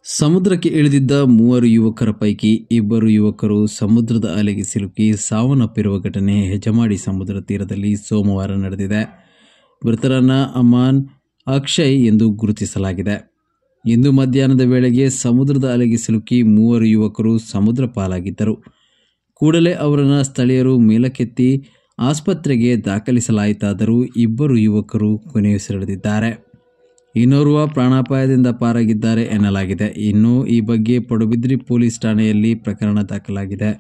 ಸಮುದ್ರಕ್ಕೆ ಇಳಿದಿದ್ದ 3 ಯುವಕರ ಪೈಕಿ 2 ಯುವಕರು ಸಮುದ್ರದ ಅಲೆಗೆ ಸಿಲುಕಿ ಸಾವನ್ನಪ್ಪಿರುವ ಘಟನೆ ಹೆಜಮಾಡಿ ಸಮುದ್ರ ತೀರದಲ್ಲಿ ಸೋಮವಾರ ನಡೆದಿದೆ. ಮೃತರನ್ನು ಅಮಾನ್, ಅಕ್ಷಯ್ ಎಂದು ಗುರುತಿಸಲಾಗಿದೆ. ಇಂದು ಮಧ್ಯಾಹ್ನದ ವೇಳೆಗೆ ಸಮುದ್ರದ ಅಲೆಗೆ ಸಿಲುಕಿ 3 ಯುವಕರು ಸಮುದ್ರ ಪಾಲಾಗಿದ್ದರು. ಕೂಡಲೇ ಅವರನ್ನು ಸ್ಥಳೀಯರು ಮೇಲಕ್ಕೆತ್ತಿ ಆಸ್ಪತ್ರೆಗೆ ದಾಖಲಿಸಲಾಯಿತಾದರೂ 2 ಯುವಕರು ಕೊನೆಯುಸಿರೆಳೆದಿದ್ದಾರೆ. ಇನ್ನೋರ್ವ ಪ್ರಾಣಾಪಾಯದಿಂದ ಪಾರಾಗಿದ್ದಾರೆ ಎನ್ನಲಾಗಿದೆ. ಇನ್ನು ಈ ಬಗ್ಗೆ ಪಡುಬಿದ್ರಿ ಪೊಲೀಸ್ ಠಾಣೆಯಲ್ಲಿ ಪ್ರಕರಣ ದಾಖಲಾಗಿದೆ.